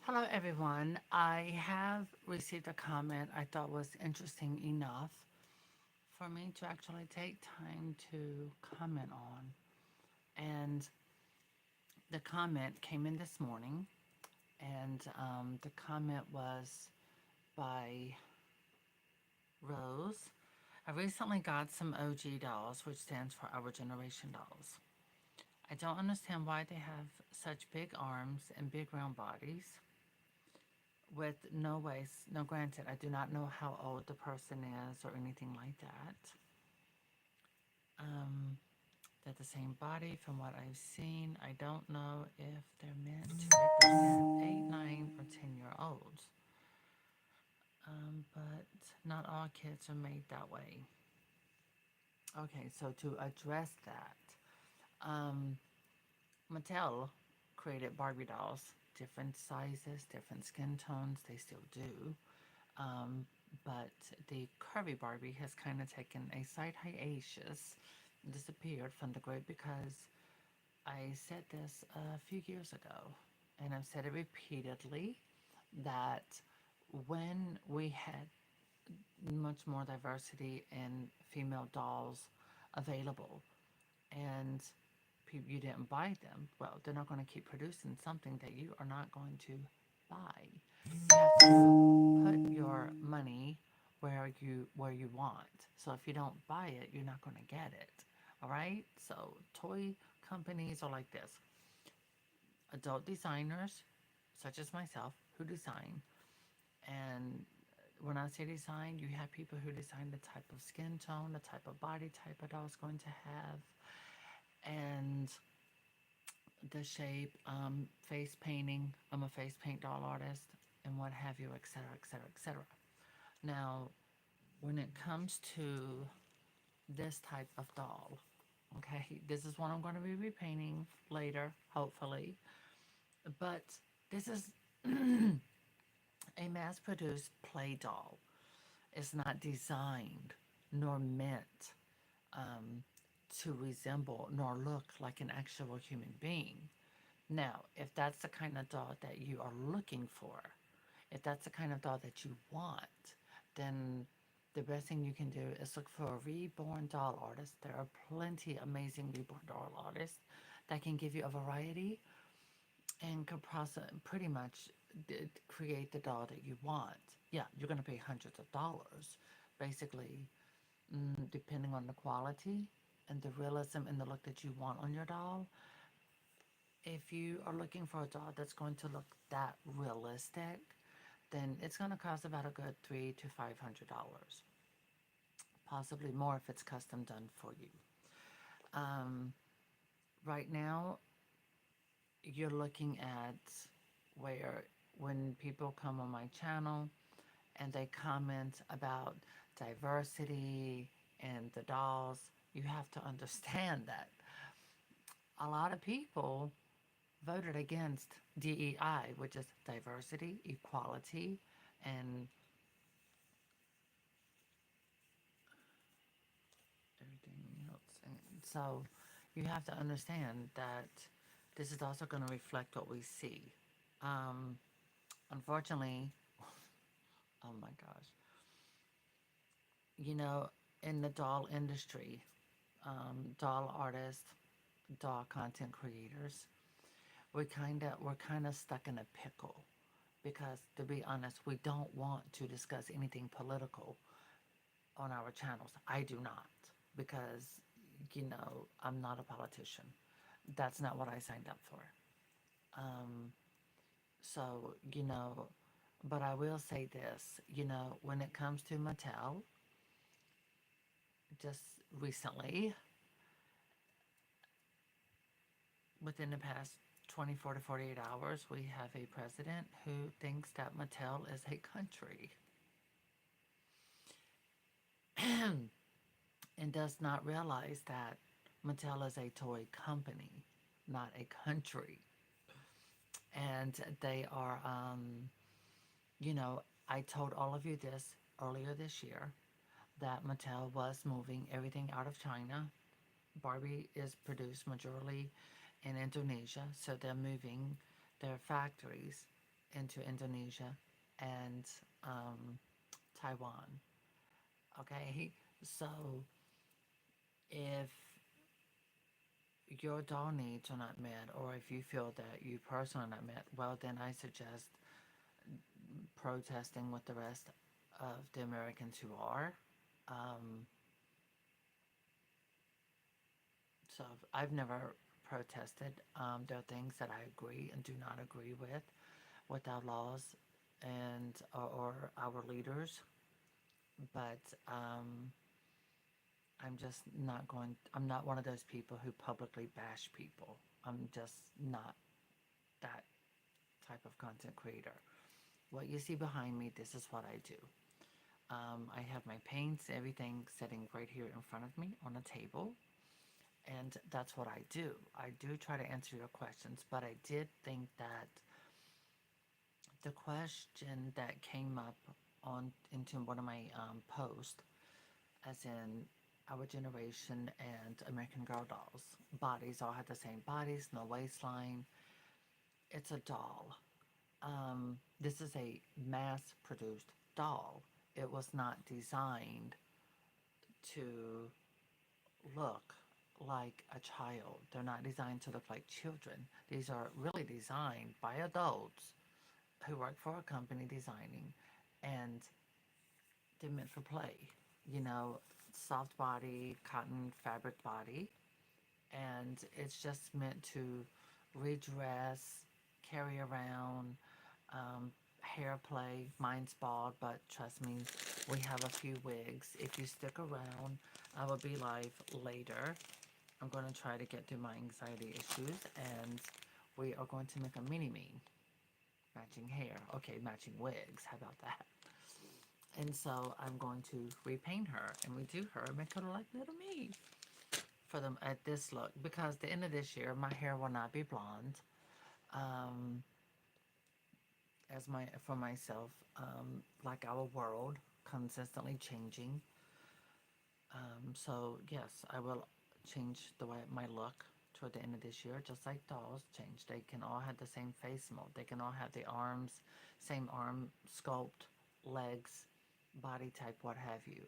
Hello, everyone. I have received a comment I thought was interesting enough for me to actually take time to comment on. And the comment came in this morning, and the comment was by Rose. I recently got some OG dolls, which stands for Our Generation dolls. I don't understand why they have such big arms and big round bodies with no waist. No, granted, I do not know how old the person is or anything like that. Um, they're the same body from what I've seen. I don't know if they're meant to represent 8, 9, or 10-year olds. But not all kids are made that way. Okay, so to address that, um, Mattel created Barbie dolls, different sizes, different skin tones. They still do. Um, but the curvy Barbie has kind of taken a slight hiatus, disappeared from the grid because I said this a few years ago, and I've said it repeatedly that when we had much more diversity in female dolls available and you didn't buy them, well, they're not going to keep producing something that you are not going to buy. You have to put your money where you want. So if you don't buy it, you're not going to get it. All right? So toy companies are like this. Adult designers, such as myself, who design, and when I say design, you have people who design the type of skin tone, the type of body type a doll is going to have, and the shape, face painting. I'm a face paint doll artist, and what have you, etc., etc., etc. Now, when it comes to this type of doll, okay, this is what I'm going to be repainting later, hopefully. But this is a mass produced play doll. It's not designed nor meant um, to resemble nor look like an actual human being. Now, if that's the kind of doll that you are looking for, if that's the kind of doll that you want, then the best thing you can do is look for a reborn doll artist. There are plenty amazing reborn doll artists that can give you a variety and could pretty much create the doll that you want. Yeah, you're going to pay hundreds of dollars, basically, depending on the quality and the realism and the look that you want on your doll. If you are looking for a doll that's going to look that realistic, then it's going to cost about a good $300 to $500, possibly more if it's custom done for you. Um, right now, you're looking at where when people come on my channel and they comment about diversity and the dolls, you have to understand that a lot of people voted against DEI, which is diversity, equality, and everything else. And so you have to understand that this is also going to reflect what we see. Um, Unfortunately, oh my gosh, you know, in the doll industry, doll artists, doll content creators, we're kind of stuck in a pickle because, to be honest, we don't want to discuss anything political on our channels. I do not because, I'm not a politician. That's not what I signed up for. Um, so, but I will say this, when it comes to Mattel, just recently, within the past 24 to 48 hours, we have a president who thinks that Mattel is a country and does not realize that Mattel is a toy company, not a country. And they are, I told all of you this earlier this year that Mattel was moving everything out of China. Barbie is produced majorly in Indonesia, so they're moving their factories into Indonesia and um, Taiwan. Okay, so if your doll needs are not met, or if you feel that you personally are not met, well, then I suggest protesting with the rest of the Americans who are. Um, so I've never protested. There are things that I agree and do not agree with our laws and or our leaders, but I'm just not going. I'm not one of those people who publicly bash people. I'm just not that type of content creator. What you see behind me, this is what I do. I have my paints, everything sitting right here in front of me on a table, and that's what I do. I do try to answer your questions, but I did think that the question that came up on into one of my posts, as in our generation and American Girl dolls, bodies all had the same bodies, no waistline. It's a doll. This is a mass-produced doll. It was not designed to look like a child. They're not designed to look like children. These are really designed by adults who work for a company designing, and they're meant for play. You know, soft body, cotton fabric body, and it's just meant to redress, carry around, hair play. Mine's bald, but trust me, we have a few wigs. If you stick around, I will be live later. I'm going to try to get through my anxiety issues, and we are going to make a mini me. Matching hair. Okay, matching wigs. How about that? And so I'm going to repaint her and redo her and make her look like little me for them at this look, because the end of this year my hair will not be blonde. Um, as my for myself, like our world consistently changing. So yes, I will change the way my look toward the end of this year, just like dolls change. They can all have the same face mold. They can all have the arms, same arm sculpt, legs, body type, what have you.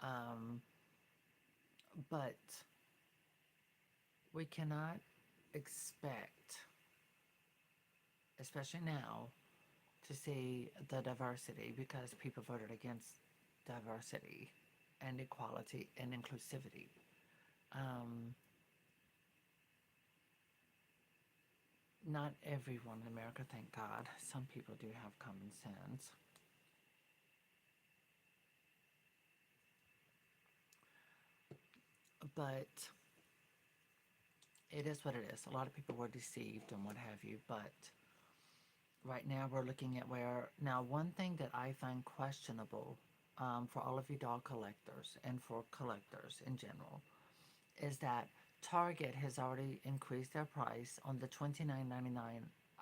Um, but we cannot expect, especially now, to see the diversity because people voted against diversity and equality and inclusivity. Um, Not everyone in America, thank God. Some people do have common sense. But it is what it is. A lot of people were deceived and what have you. But right now we're looking at where. Now, one thing that I find questionable for all of you doll collectors and for collectors in general is that Target has already increased their price on the $29.99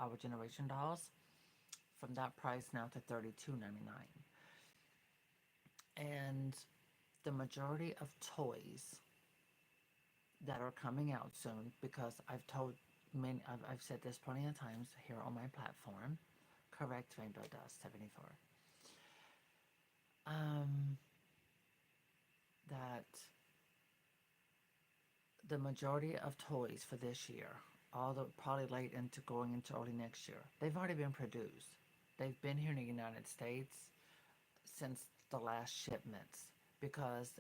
Our Generation dolls from that price now to $32.99. And the majority of toys that are coming out soon, because I've said this plenty of times here on my platform, correct Rainbow Dust 74, um, that the majority of toys for this year, all the probably late into going into early next year, they've already been produced. They've been here in the United States since the last shipments, because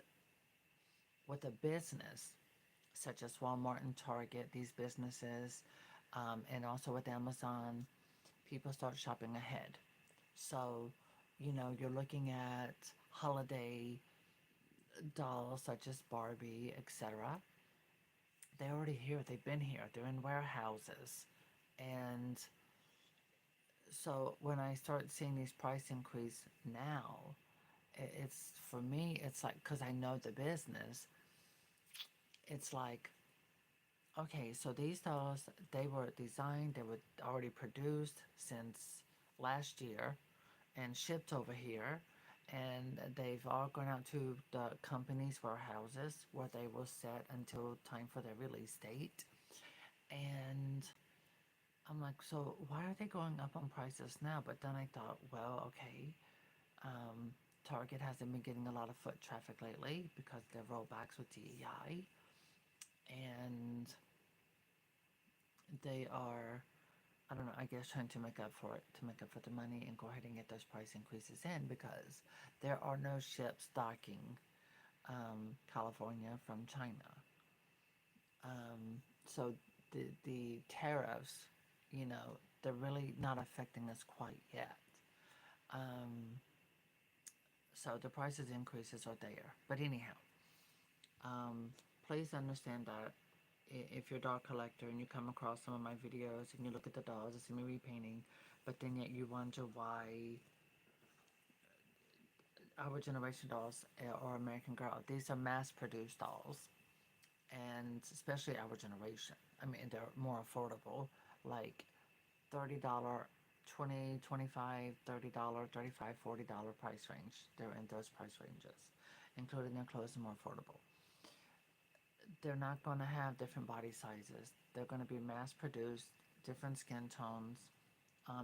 with a business such as Walmart and Target, these businesses, and also with Amazon, people start shopping ahead. So, you're looking at holiday dolls such as Barbie, etc. They're already here. They've been here. They're in warehouses. And so when I start seeing these price increase now, it's for me, it's like, because I know the business, it's like, okay, so these dolls, they were designed, they were already produced since last year and shipped over here. And they've all gone out to the company's warehouses where they will set until time for their release date. And I'm I'm like, so why are they going up on prices now? But then I thought, well, okay, um, Target hasn't been getting a lot of foot traffic lately because their rollbacks with DEI, and they are, I don't know, I guess trying to make up for it, to make up for the money and go ahead and get those price increases in because there are no ships docking California from China. So the tariffs, you know, they're really not affecting us quite yet. Um, so the prices increases are there. But anyhow, um, please understand that if you're a dog collector and you come across some of my videos and you look at the dogs and see me repainting, but then yet you wonder why our generation dolls or American Girl, these are mass-produced dolls, and especially our generation. I mean, they're more affordable, like $30, 20, 25, $30, 35, $40 price range. They're in those price ranges, including their clothes are more affordable. They're not going to have different body sizes. They're going to be mass produced, different skin tones.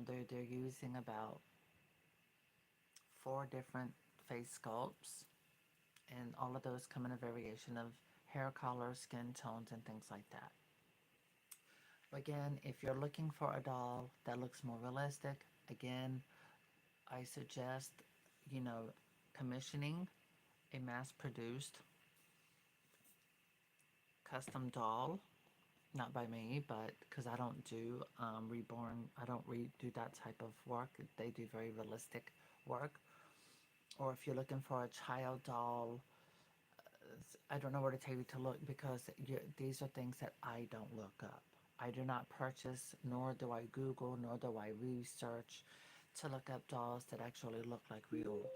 They're using about 4 different face sculpts, and all of those come in a variation of hair color, skin tones, and things like that. Again, if you're looking for a doll that looks more realistic, again, I suggest, you know, commissioning a mass produced custom doll. Not by me, but because I don't do reborn, I don't do that type of work. They do very realistic work. Or if you're looking for a child doll, I don't know where to tell you to look because these are things that I don't look up. I do not purchase, nor do I Google, nor do I research to look up dolls that actually look like real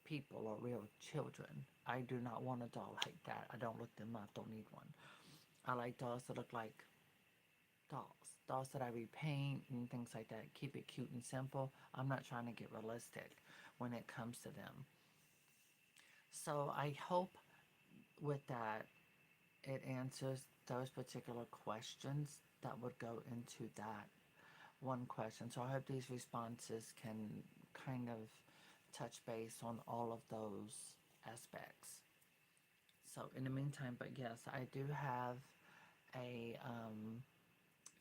people or real children. I do not want a doll like that. I don't look them up, don't need one. I like dolls that look like dolls. Dolls that I repaint and things like that. Keep it cute and simple. I'm not trying to get realistic when it comes to them. So I hope with that it answers those particular questions that would go into that one question. So I hope these responses can kind of touch base on all of those aspects. So in the meantime, but yes, I do have a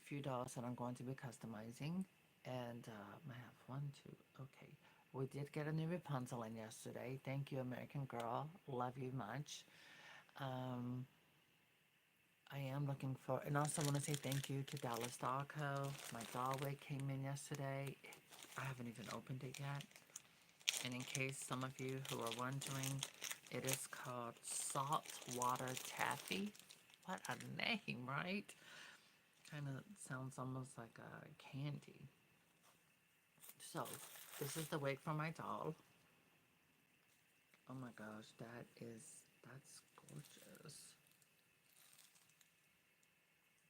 few dolls that I'm going to be customizing, and I have one, two. Okay, we did get a new Rapunzel in yesterday. Thank you, American Girl. Love you much. Um, I am looking for, and also want to say thank you to Dallas Doll Co. My doll wig came in yesterday. I haven't even opened it yet. And in case some of you who are wondering, it is called Saltwater Taffy. What a name, right? Kind of sounds almost like a candy. So, this is the wig for my doll. Oh my gosh, that's gorgeous.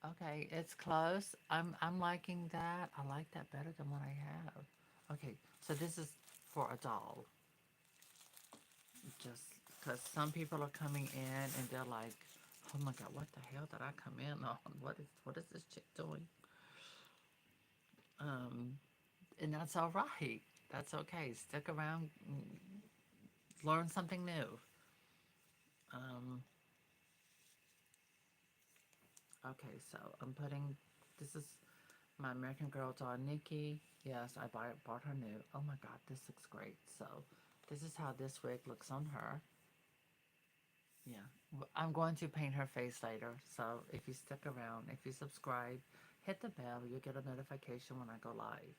Okay, it's close. I'm liking that. I like that better than what I have. Okay, so this is for a doll. Just because some people are coming in and they're like, "Oh my God, what the hell did I come in on? What is this chick doing?" Um, and that's all right. That's okay. Stick around, learn something new. Um, okay, so I'm putting. This is my American Girl doll, Nikki. Yes, I bought her new. Oh my God, this looks great. So, this is how this wig looks on her. Yeah, I'm going to paint her face later. So, if you stick around, if you subscribe, hit the bell, you'll get a notification when I go live.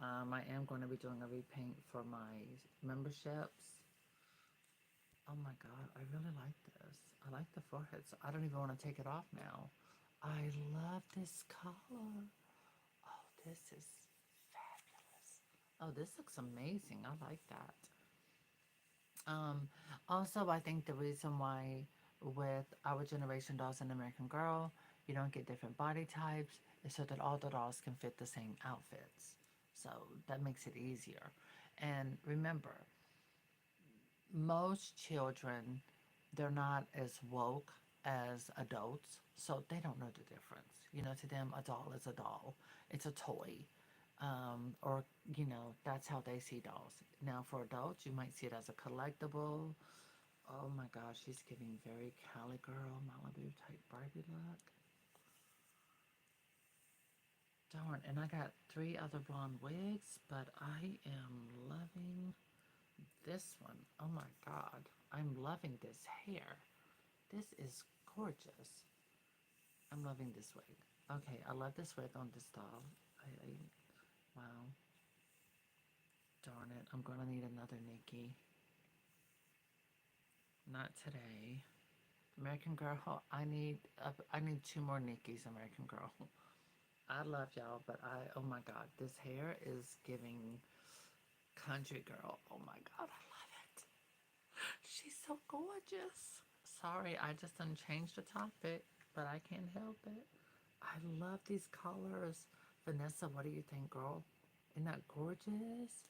I am going to be doing a repaint for my memberships. Oh my God, I really like this. I like the forehead, so I don't even want to take it off now. I love this color. Oh, this is fabulous. Oh, this looks amazing. I like that. Um, Also, I think the reason why with our generation dolls and American Girl, you don't get different body types is so that all the dolls can fit the same outfits. So that makes it easier. And remember, most children, they're not as woke. as adults, so they don't know the difference. To them, a doll is a doll. It's a toy. Or, that's how they see dolls. Now, for adults, you might see it as a collectible. Oh my gosh, she's giving very Cali girl, Malibu type Barbie look. Darn, and I got three other blonde wigs, but I am loving this one. Oh my god, I'm loving this hair. This is gorgeous. I'm loving this wig. Okay, I love this wig on this doll. Wow, darn it, I'm gonna need another Nikki. Not today. American Girl, I need two more Nikki's, American Girl. I love y'all, but oh my god, this hair is giving country girl. Oh my god, I love it. She's so gorgeous. Sorry, I just unchanged the topic, but I can't help it. I love these colors. Vanessa, what do you think, girl? Isn't that gorgeous?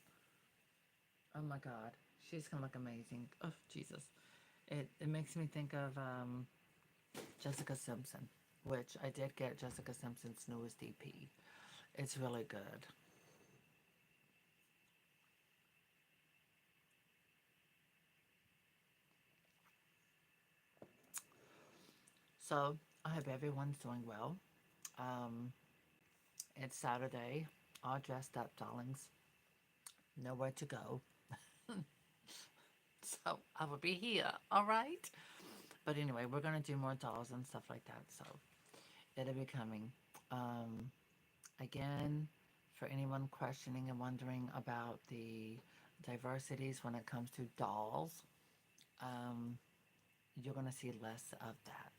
Oh my god, she's gonna look amazing. Oh Jesus, it makes me think of Jessica Simpson, which I did get Jessica Simpson's newest EP. It's really good. So I hope everyone's doing well. Um, it's Saturday, all dressed up, darlings. Nowhere to go, so I will be here. All right. But anyway, we're gonna do more dolls and stuff like that. So it'll be coming. Um, Again, for anyone questioning and wondering about the diversities when it comes to dolls, um, you're gonna see less of that.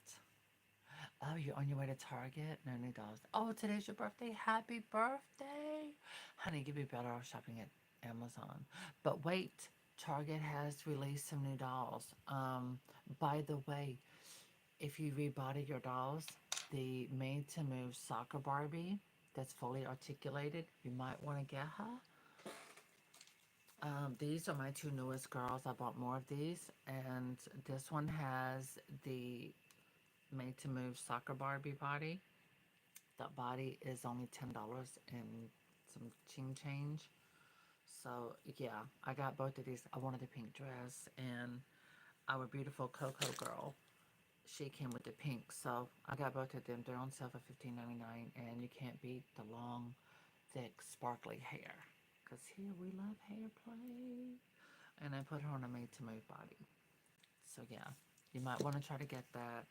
Oh, you're on your way to Target? No new dolls. Oh, today's your birthday. Happy birthday. Honey, you'd be better off shopping at Amazon. But wait, Target has released some new dolls. By the way, if you rebody your dolls, the made to move soccer Barbie that's fully articulated, you might want to get her. These are my two newest girls. I bought more of these, and this one has the made to move soccer Barbie body. The body is only $10 and some ching change. So yeah, I got both of these. I wanted the pink dress, and our beautiful Coco girl, she came with the pink. So I got both of them. They're on sale for $15.99, and you can't beat the long, thick, sparkly hair. Cause here we love hair play. And I put her on a made to move body. So yeah, you might want to try to get that.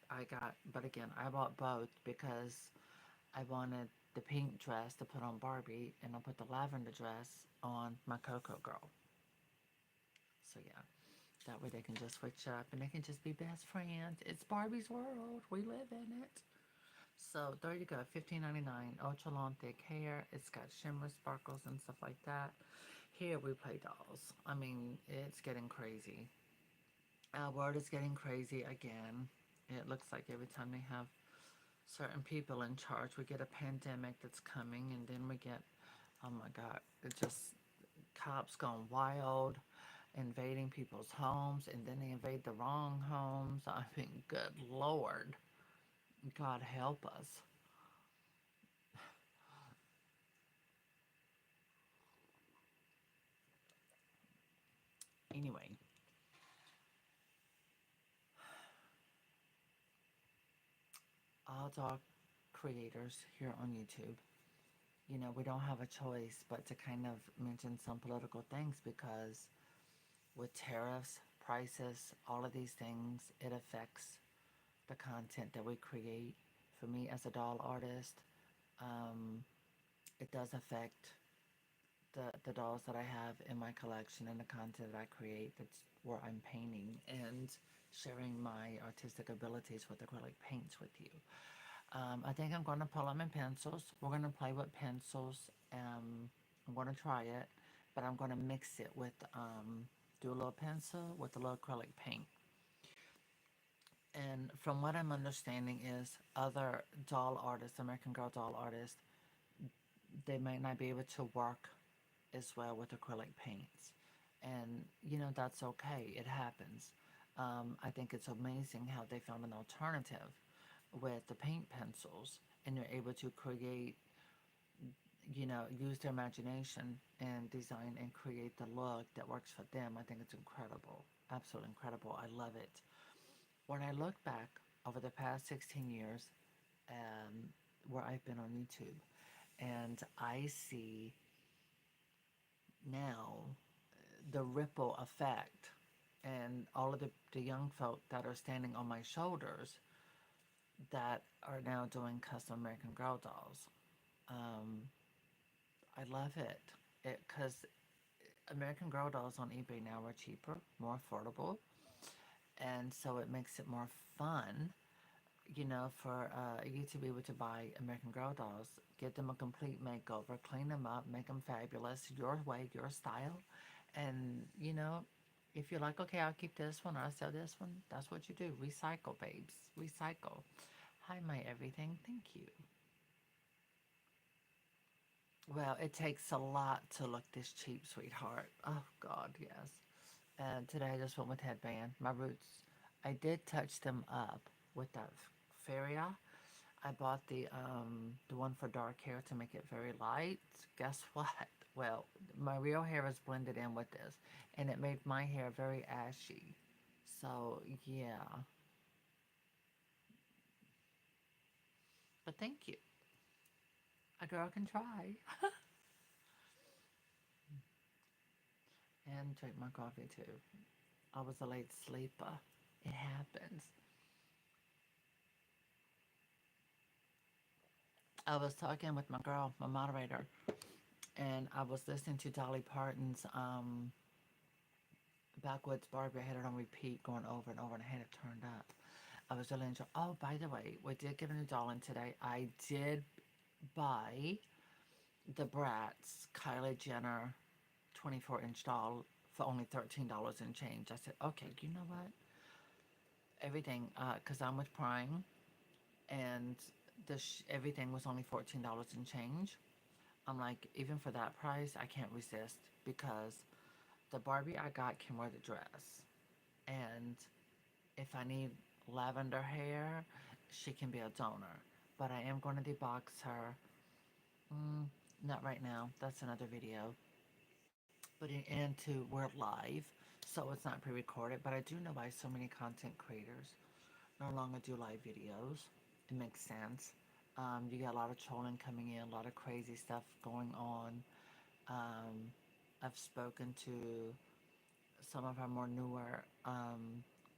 But again, I bought both because I wanted the pink dress to put on Barbie, and I put the lavender dress on my Coco girl. So yeah, that way they can just switch up and they can just be best friends. It's Barbie's world. We live in it. So there you go, $15.99, ultra long thick hair. It's got shimmer, sparkles, and stuff like that. Here we play dolls. I mean, it's getting crazy. Our world is getting crazy again. It looks like every time they have certain people in charge, we get a pandemic that's coming, and then we get, oh my God, it just cops gone wild, invading people's homes, and then they invade the wrong homes. I mean, good Lord, God help us. Anyway, all dog creators here on YouTube, we don't have a choice but to kind of mention some political things because with tariffs, prices, all of these things, it affects the content that we create. For me as a doll artist, um, it does affect the dolls that I have in my collection and the content that I create. That's where I'm painting and sharing my artistic abilities with acrylic paints with you. I think I'm going to pull out my pencils. We're going to play with pencils. I'm going to try it, but I'm going to mix it with, do a little pencil with a little acrylic paint. And from what I'm understanding is other doll artists, American Girl doll artists, they might not be able to work as well with acrylic paints. And, that's okay. It happens. I think it's amazing how they found an alternative with the paint pencils, and they're able to create, use their imagination and design and create the look that works for them. I think it's incredible, absolutely incredible. I love it. When I look back over the past 16 years, um, where I've been on YouTube, and I see now the ripple effect and all of the young folk that are standing on my shoulders that are now doing custom American Girl dolls. Um, I love it because American Girl dolls on eBay now are cheaper, more affordable, and so it makes it more fun, for you to be able to buy American Girl dolls, give them a complete makeover, clean them up, make them fabulous, your way, your style, and if you're like, okay, I'll keep this one, or I'll sell this one, that's what you do. Recycle, babes, recycle. Hi, my everything. Thank you. Well, it takes a lot to look this cheap, sweetheart. Oh, God, yes. And today I just went with headband. My roots, I did touch them up with that Feria. I bought the one for dark hair to make it very light. Guess what? Well, my real hair is blended in with this, and it made my hair very ashy. So, yeah. But thank you. A girl can try. And drink my coffee too. I was a late sleeper. It happens. I was talking with my girl, my moderator, and I was listening to Dolly Parton's Backwoods Barbie. I had it on repeat going over and over, and I had it turned up. I was really enjoying. Oh, by the way, we did get a new doll in today. I did buy the Bratz Kylie Jenner 24-inch doll for only $13 and change. I said, okay, you know what? Everything, because I'm with Prime, and everything was only $14 and change. I'm like, even for that price, I can't resist because the Barbie I got can wear the dress. And if I need lavender hair, she can be a donor. But I am going to debox her. Mm, not right now. That's another video. But and to we're live, so it's not pre-recorded. But I do know why so many content creators no longer do live videos. It makes sense. You get a lot of trolling coming in, a lot of crazy stuff going on. Um, I've spoken to some of our more newer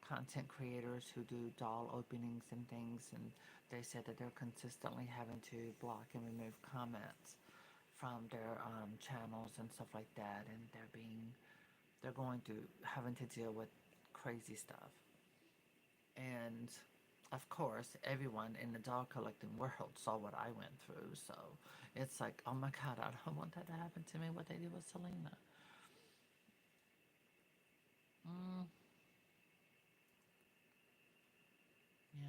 content creators who do doll openings and things, and they said that they're consistently having to block and remove comments from their channels and stuff like that, and they're going through having to deal with crazy stuff. And of course, everyone in the doll collecting world saw what I went through, so it's like, oh my God, I don't want that to happen to me. What they did with Selena. Mm, yeah.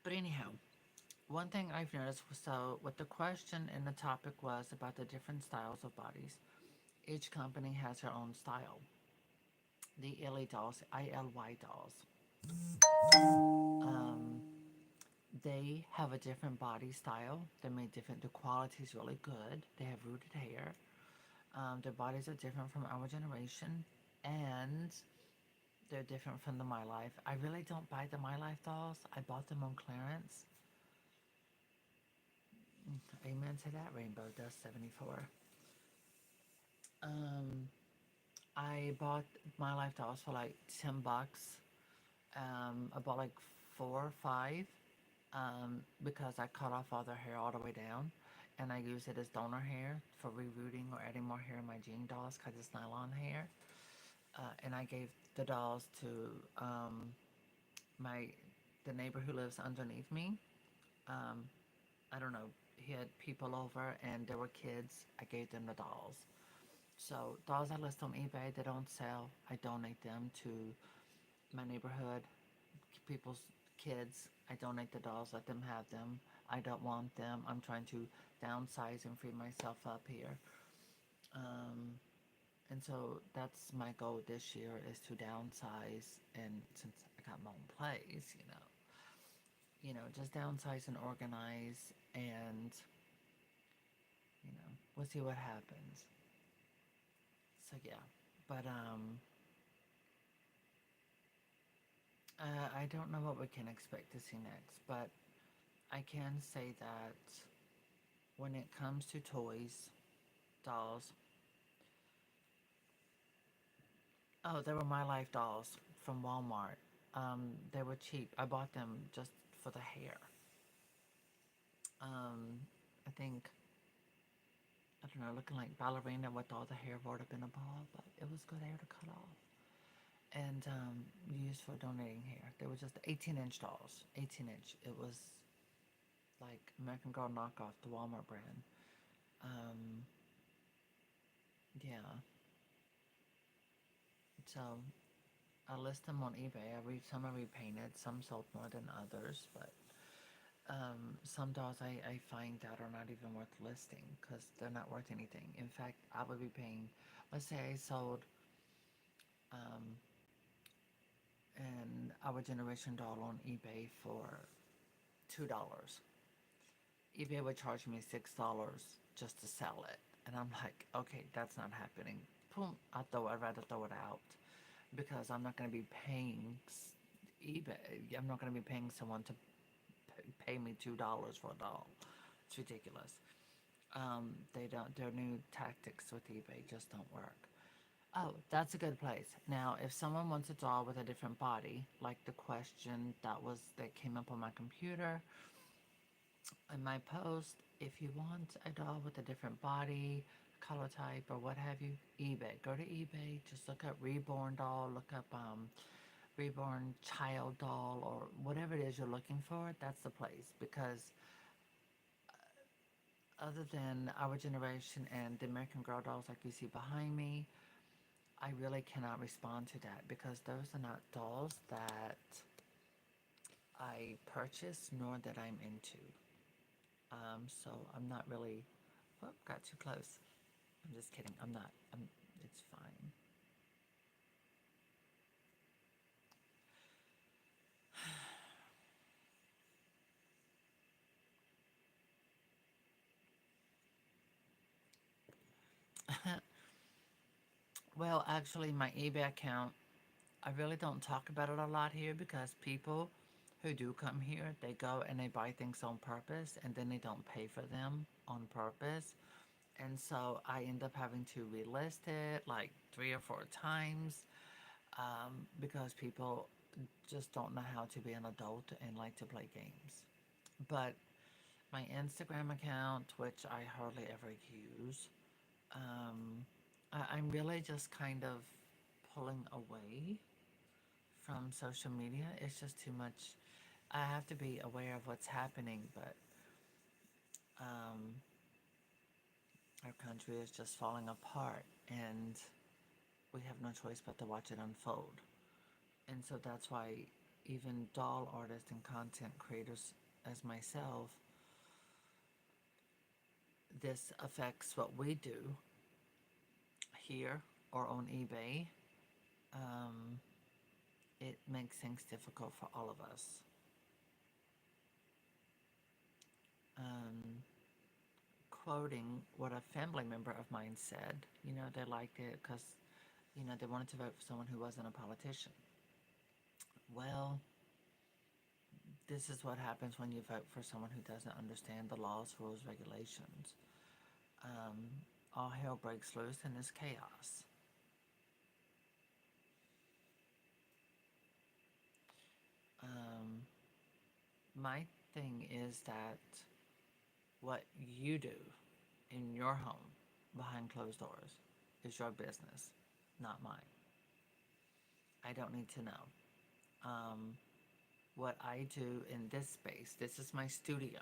But anyhow, one thing I've noticed was, so what the question and the topic was about the different styles of bodies. Each company has their own style. The Illy dolls, ILY dolls, um, they have a different body style. They're made different. The quality is really good. They have rooted hair. Their bodies are different from our generation, and they're different from the My Life. I really don't buy the My Life dolls. I bought them on clearance. Amen to that, Rainbow Dust 74. Um, I bought My Life dolls for like $10. I bought like four or five because I cut off all their hair all the way down, and I use it as donor hair for rerooting or adding more hair in my jean dolls because it's nylon hair. And I gave the dolls to my the neighbor who lives underneath me. Um, I don't know. He had people over, and there were kids. I gave them the dolls. So dolls I list on eBay, they don't sell. I donate them to my neighborhood, people's kids. I donate the dolls, let them have them. I don't want them. I'm trying to downsize and free myself up here. Um, and so that's my goal this year is to downsize. And since I got my own place, just downsize and organize, and we'll see what happens. So yeah, but I don't know what we can expect to see next, but I can say that when it comes to toys, dolls, oh, they were My Life dolls from Walmart. They were cheap. I bought them just for the hair. I think, I don't know, looking like ballerina with all the hair rolled up in a ball, but it was good hair to cut off. And used for donating hair. They were just 18-inch dolls. 18-inch. It was like American Girl knockoff, the Walmart brand. Um, yeah. So I list them on eBay. Some are repainted, some sold more than others, but some dolls I find out are not even worth listing because they're not worth anything. In fact, I would be paying, let's say I sold um, an Our Generation doll on eBay for $2. eBay would charge me $6 just to sell it. And I'm like, okay, that's not happening. Boom, I'd rather throw it out because I'm not going to be paying eBay. I'm not going to be paying someone to pay me $2 for a doll. It's ridiculous. They don't. Their new tactics with eBay just don't work. Oh, that's a good place. Now, if someone wants a doll with a different body, like the question that came up on my computer in my post, if you want a doll with a different body, color type, or what have you, eBay. Go to eBay. Just look up reborn doll. Look up reborn child doll or whatever it is you're looking for. That's the place because other than Our Generation and the American Girl dolls like you see behind me, I really cannot respond to that because those are not dolls that I purchase nor that I'm into. So I'm not really. Oh, got too close. I'm just kidding. I'm not. It's fine. Well, actually, my eBay account, I really don't talk about it a lot here because people who do come here, they go and they buy things on purpose and then they don't pay for them on purpose. And so I end up having to relist it like 3 or 4 times because people just don't know how to be an adult and like to play games. But my Instagram account, which I hardly ever use, I'm really just kind of pulling away from social media. It's just too much. I have to be aware of what's happening, but um, our country is just falling apart, and we have no choice but to watch it unfold. And so that's why even doll artists and content creators as myself, this affects what we do here or on eBay. Um, it makes things difficult for all of us. Um, Quoting what a family member of mine said, they liked it because, they wanted to vote for someone who wasn't a politician. Well, this is what happens when you vote for someone who doesn't understand the laws, rules, regulations. Um, all hell breaks loose and there's chaos. Um, my thing is that what you do in your home behind closed doors is your business, not mine. I don't need to know. Um, what I do in this space, this is my studio.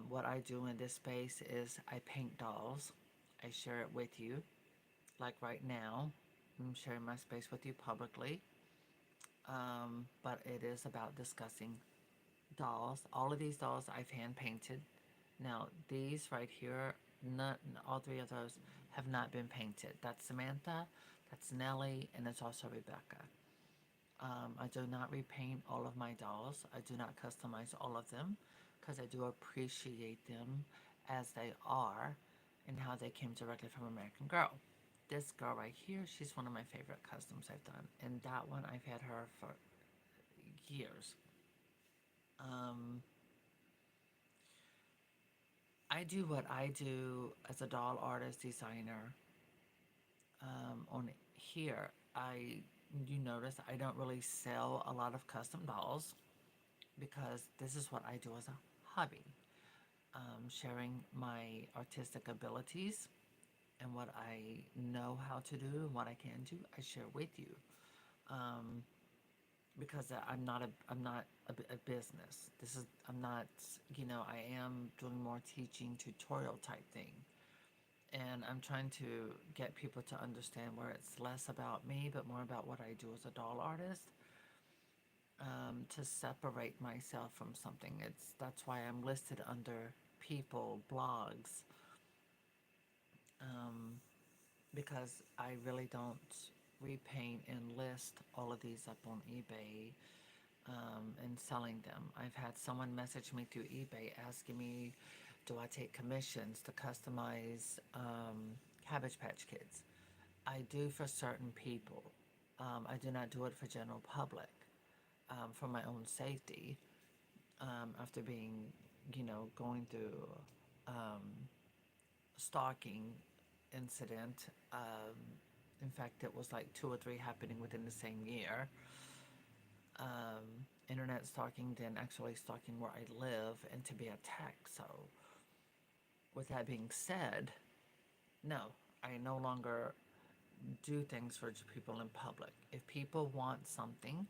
What I do in this space is I paint dolls. I share it with you. Like right now, I'm sharing my space with you publicly. But it is about discussing dolls. All of these dolls I've hand painted. Now, these right here, not all three of those have not been painted. That's Samantha, that's Nellie, and it's also Rebecca. I do not repaint all of my dolls. I do not customize all of them because I do appreciate them as they are and how they came directly from American Girl. This girl right here, she's one of my favorite customs I've done, and that one I've had her for years. Um, I do what I do as a doll artist designer. On here, you notice I don't really sell a lot of custom dolls because this is what I do as a hobby. Sharing my artistic abilities and what I know how to do and what I can do, I share with you. Um, because I'm not a business. I'm not, I am doing more teaching tutorial type thing. And I'm trying to get people to understand where it's less about me, but more about what I do as a doll artist, to separate myself from something. That's why I'm listed under people, blogs, um, because I really don't repaint and list all of these up on eBay, and selling them. I've had someone message me through eBay asking me, do I take commissions to customize Cabbage Patch Kids? I do for certain people. I do not do it for general public, for my own safety. After being, going through um, stalking incident. In fact, it was like two or three happening within the same year. Internet stalking, then actually stalking where I live, and to be attacked. So, with that being said, no, I no longer do things for people in public. If people want something,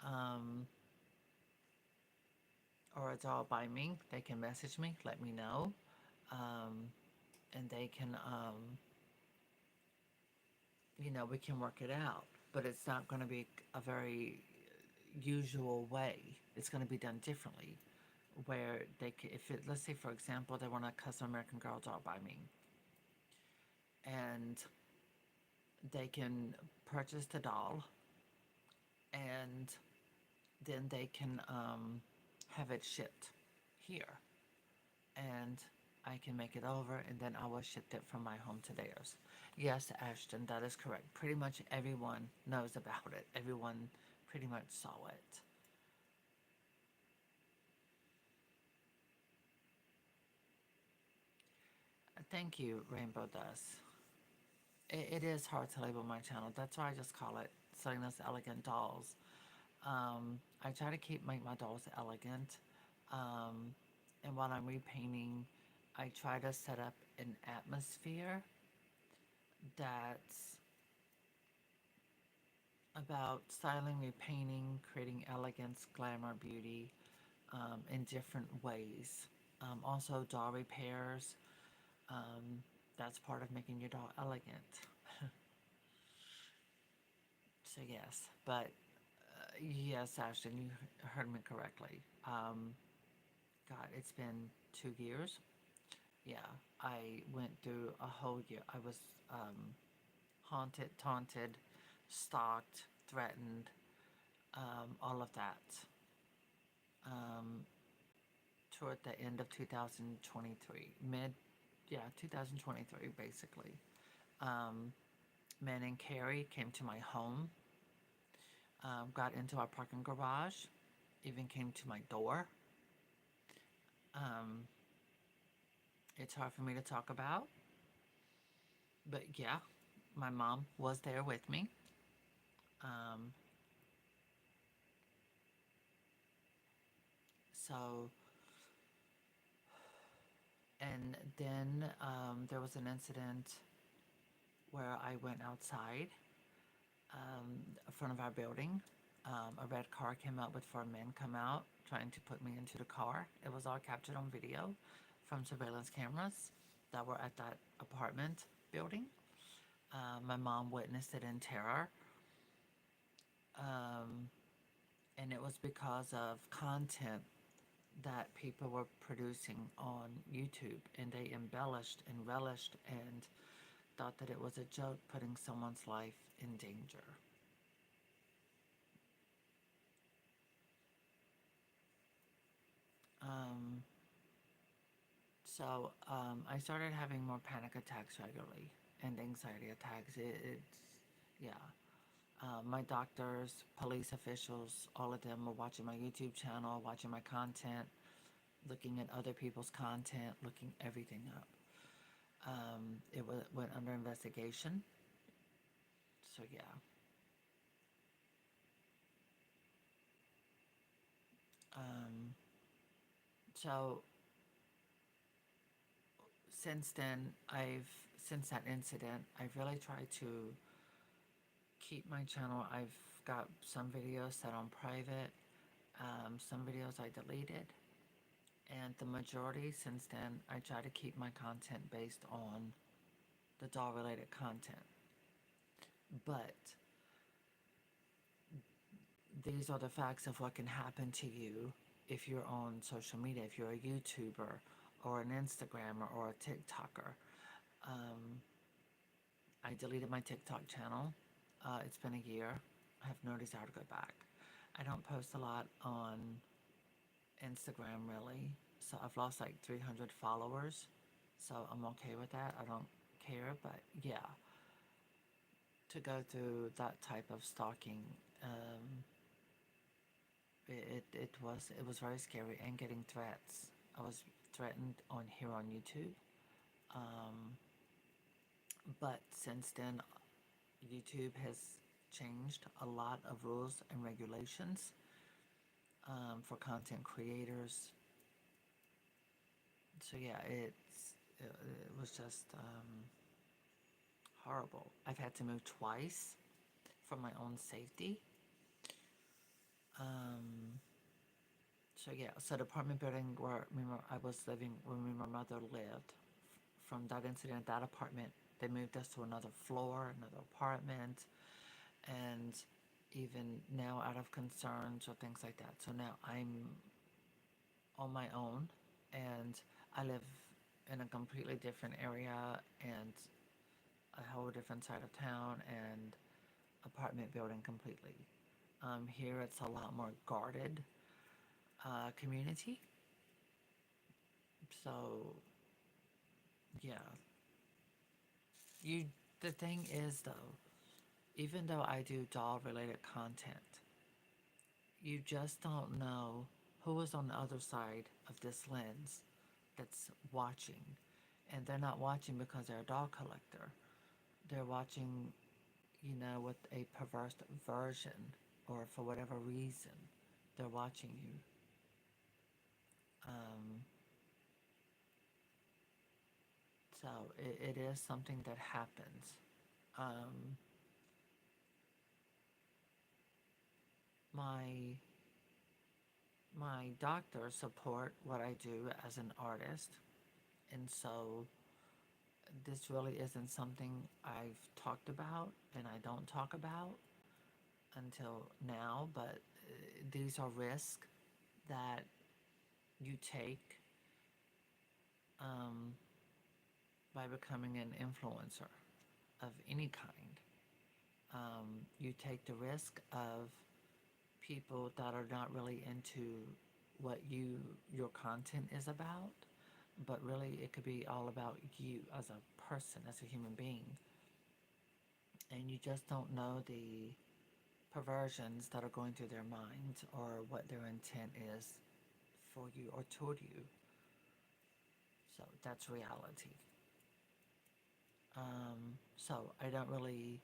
um, or it's all by me, they can message me, let me know, um, and they can, we can work it out. But it's not going to be a very usual way. It's going to be done differently. Where if it, let's say for example, they want a custom American Girl doll by me, and they can purchase the doll, and then they can have it shipped here, and I can make it over, and then I will ship it from my home to theirs. Yes, Ashton, that is correct. Pretty much everyone knows about it. Everyone pretty much saw it. Thank you, Rainbow Dust. It is hard to label my channel. That's why I just call it Selena's Elegant Dolls. I try to keep my dolls elegant. Um, and while I'm repainting, I try to set up an atmosphere that's about styling, repainting, creating elegance, glamour, beauty, in different ways. Also, doll repairs. Um, that's part of making your doll elegant. So yes, but yes, Ashton, you heard me correctly. God, it's been 2 years. Yeah, I went through a whole year. I was haunted, taunted, stalked, threatened, all of that. Um, Toward the end of 2023, yeah, 2023, basically. Um, Men and Carrie came to my home, got into our parking garage, even came to my door. Um, it's hard for me to talk about, but yeah, my mom was there with me. Um, so, and then there was an incident where I went outside, in front of our building. A red car came out with four men come out trying to put me into the car. It was all captured on video from surveillance cameras that were at that apartment building. My mom witnessed it in terror. Um, and it was because of content that people were producing on YouTube, and they embellished and relished and thought that it was a joke putting someone's life in danger. Um, I started having more panic attacks regularly and anxiety attacks. It's, yeah. My doctors, police officials, all of them were watching my YouTube channel, watching my content, looking at other people's content, looking everything up. Went under investigation. So yeah. Um, so since then, since that incident, I've really tried to keep my channel. I've got some videos set on private, some videos I deleted, and the majority since then, I try to keep my content based on the doll related content. But these are the facts of what can happen to you if you're on social media, if you're a YouTuber or an Instagrammer or a TikToker. Um, I deleted my TikTok channel. It's been a year. I have no desire to go back. I don't post a lot on Instagram really. So I've lost like 300 followers. So I'm okay with that. I don't care. But yeah, to go through that type of stalking, it was very scary, and getting threats. I was threatened on here on YouTube. Um, but since then, YouTube has changed a lot of rules and regulations for content creators. So yeah, it was just horrible. I've had to move twice for my own safety. Um, so yeah, so the apartment building where I was living, where me and my mother lived, from that incident, that apartment, they moved us to another floor, another apartment, and even now out of concerns or things like that. So now I'm on my own, and I live in a completely different area and a whole different side of town and apartment building completely. Here it's a lot more guarded community. So yeah, you. The thing is though, even though I do doll related content, you just don't know who is on the other side of this lens that's watching. And they're not watching because they're a doll collector. They're watching, with a perverse version or for whatever reason. They're watching you. Um, so it is something that happens. Um, my my doctors support what I do as an artist, and so this really isn't something I've talked about and I don't talk about until now, but these are risks that you take um, by becoming an influencer of any kind. You take the risk of people that are not really into what your content is about, but really it could be all about you as a person, as a human being, and you just don't know the perversions that are going through their minds or what their intent is for you or toward you. So that's reality. So I don't really.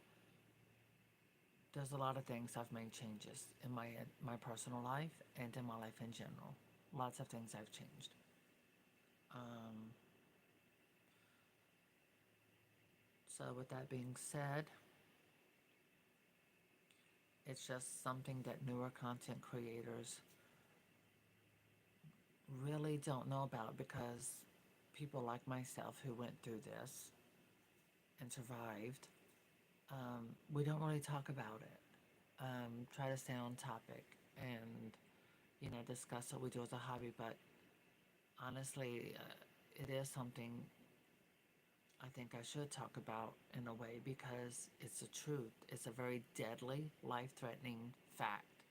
There's a lot of things I've made changes in my personal life and in my life in general. Lots of things I've changed. Um, so with that being said, it's just something that newer content creators really don't know about because people like myself who went through this and survived, we don't really talk about it. Try to stay on topic and discuss what we do as a hobby, but honestly, it is something I think I should talk about in a way because it's the truth. It's a very deadly, life-threatening fact,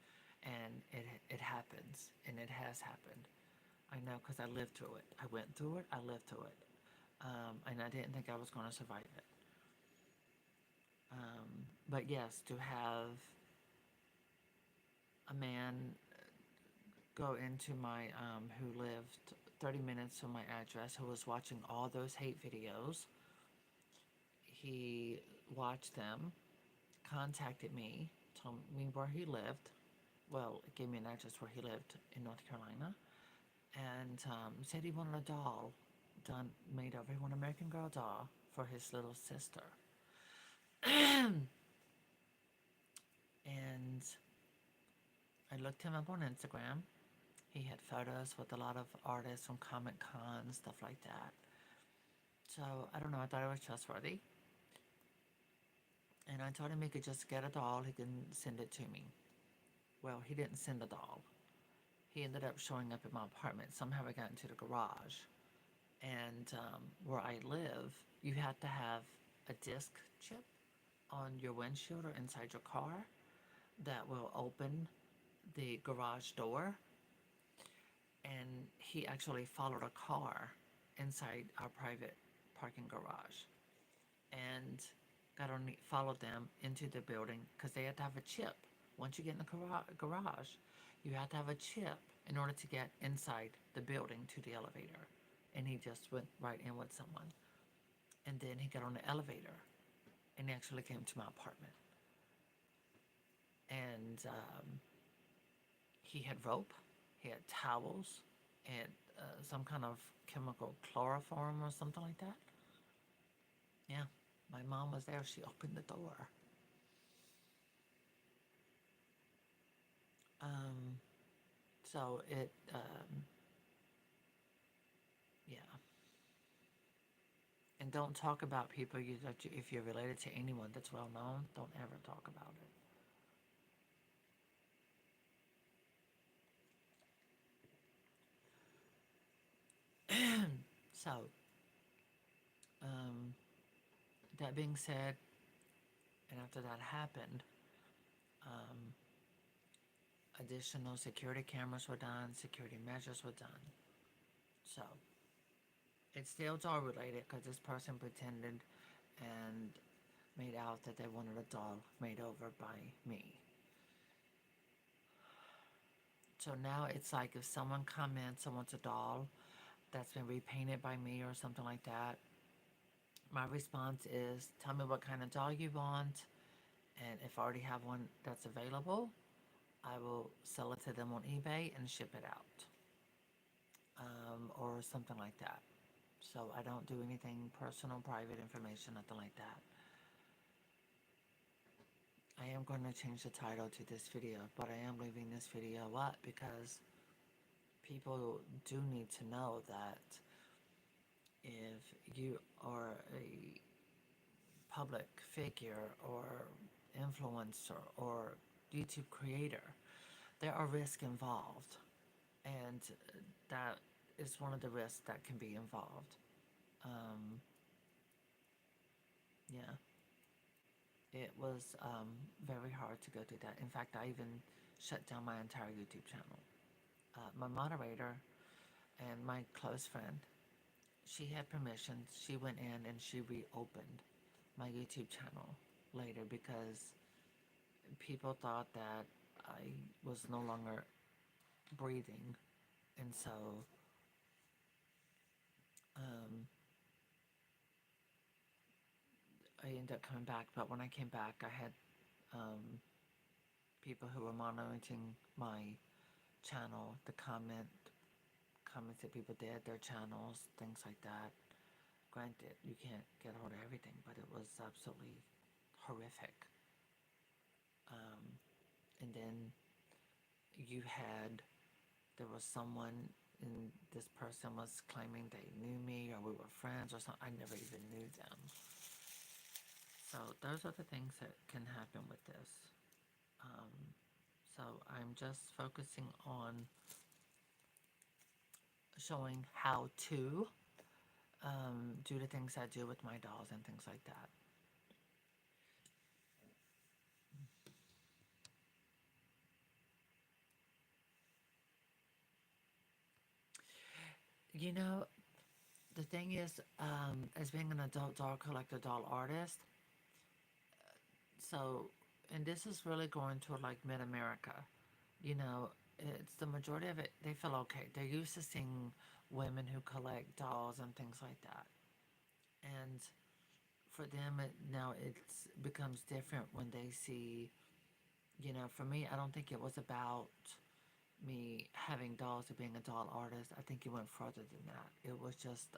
and it happens, and it has happened. I know because I lived through it. I went through it. I lived through it, and I didn't think I was going to survive it. But yes, to have a man go into my who lived 30 minutes from my address, who was watching all those hate videos. He watched them, contacted me, told me where he lived. Well, it gave me an address where he lived in North Carolina, and said he wanted a doll done, made over. He wanted an American Girl doll for his little sister. And I looked him up on Instagram. He had photos with a lot of artists from Comic Con, stuff like that. So I don't know, I thought it was trustworthy. And I told him he could just get a doll, he can send it to me. Well, he didn't send a doll. He ended up showing up at my apartment. Somehow I got into the garage. And where I live, you have to have a disc chip on your windshield or inside your car that will open the garage door. And he actually followed a car inside our private parking garage and followed them into the building because they had to have a chip. Once you get in the garage, you have to have a chip in order to get inside the building to the elevator. And he just went right in with someone. And then he got on the elevator and he actually came to my apartment. And he had rope, he had towels, and some kind of chemical chloroform or something like that. Yeah, my mom was there. She opened the door. Um, so yeah. And don't talk about people if you're related to anyone that's well known. Don't ever talk about it. So, um, that being said, and after that happened, um, additional security cameras were done, security measures were done. So, it's still doll related because this person pretended and made out that they wanted a doll made over by me. So now it's like if someone comments and wants a doll that's been repainted by me or something like that, my response is tell me what kind of doll you want, and if I already have one that's available, I will sell it to them on eBay and ship it out, or something like that. So I don't do anything personal, private information, nothing like that. I am going to change the title to this video, but I am leaving this video up because people do need to know that if you are a public figure or influencer or YouTube creator, there are risks involved, and that is one of the risks that can be involved. Um, yeah, it was very hard to go through that. In fact, I even shut down my entire YouTube channel. My moderator and my close friend, she had permission. She went in and she reopened my YouTube channel later because people thought that I was no longer breathing, and so um, I ended up coming back. But when I came back, I had people who were monitoring my channel, the comments that people did, their channels, things like that. Granted, you can't get hold of everything, but it was absolutely horrific. And then you had there was someone, and this person was claiming they knew me or we were friends or something. I never even knew them. So those are the things that can happen with this. Um, so I'm just focusing on showing how to do the things I do with my dolls and things like that. You know, the thing is, as being an adult doll collector, doll artist, so, and this is really going to like mid America, you know, it's the majority of it, they feel okay. They're used to seeing women who collect dolls and things like that. And for them, now it becomes different when they see, you know, for me, I don't think it was about me having dolls or being a doll artist. I think it went further than that. It was just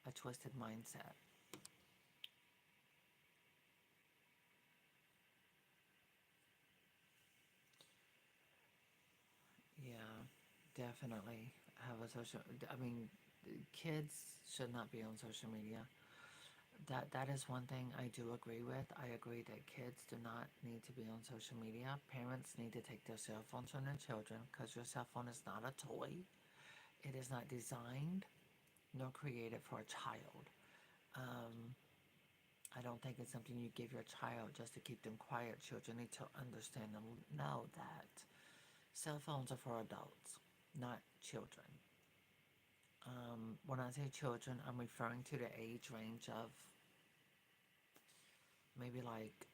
a twisted mindset. Yeah, definitely have a social. I mean, kids should not be on social media. That is one thing I do agree with. I agree that kids do not need to be on social media. Parents need to take their cell phones from their children because your cell phone is not a toy. It is not designed nor created for a child. Um, I don't think it's something you give your child just to keep them quiet. Children need to understand and know that cell phones are for adults, not children. When I say children, I'm referring to the age range of maybe like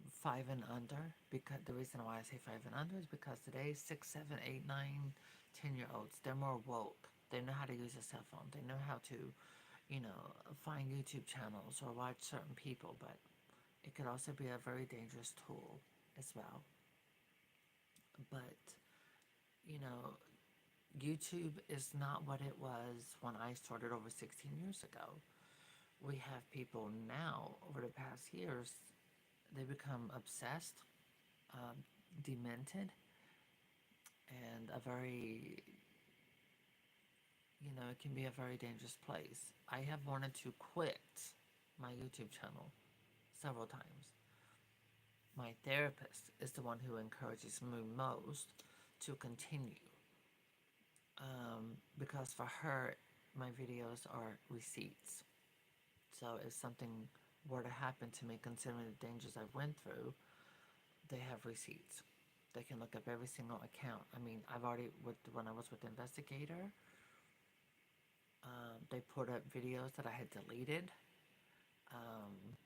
5 and under. Because the reason why I say 5 and under is because today 6, 7, 8, 9, 10-year olds, they're more woke. They know how to use a cell phone. They know how to, you know, find YouTube channels or watch certain people. But it could also be a very dangerous tool as well. But you know, YouTube is not what it was when I started over 16 years ago. We have people now over the past years, they become obsessed, um, demented, and a very, you know, it can be a very dangerous place. I have wanted to quit my YouTube channel several times. My therapist is the one who encourages me most to continue because for her, my videos are receipts. So if something were to happen to me, considering the dangers I went through, they have receipts. They can look up every single account. I mean, I've already, when I was with the investigator, they put up videos that I had deleted. Um,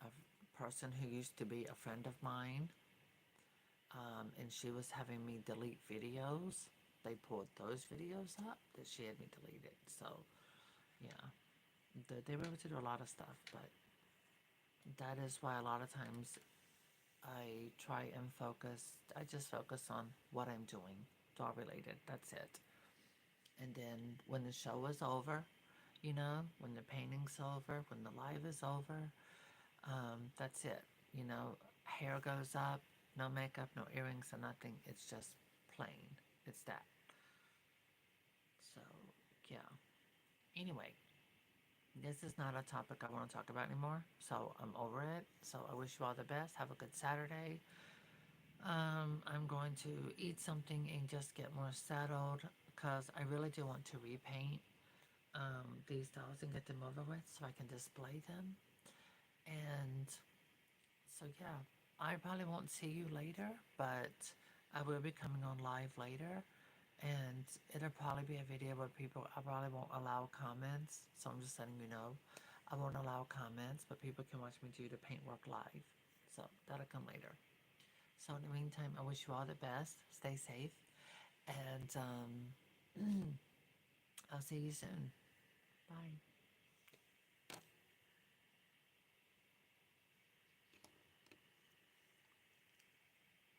a person who used to be a friend of mine, and she was having me delete videos. They pulled those videos up that she had me deleted. So, yeah, they were able to do a lot of stuff, but that is why a lot of times I try and focus, I just focus on what I'm doing, doll related, that's it. And then when the show is over, you know, when the painting's over, when the live is over, that's it. You know, hair goes up, no makeup, no earrings, or nothing. It's just plain. It's that. So, yeah. Anyway, this is not a topic I want to talk about anymore. So, I'm over it. So, I wish you all the best. Have a good Saturday. I'm going to eat something and just get more settled because I really do want to repaint these dolls and get them over with so I can display them. And so, yeah, I probably won't see you later, but I will be coming on live later. And it'll probably be a video where people, I probably won't allow comments. So, I'm just letting you know. I won't allow comments, but people can watch me do the paintwork live. So, that'll come later. So, in the meantime, I wish you all the best. Stay safe. And I'll see you soon. Bye.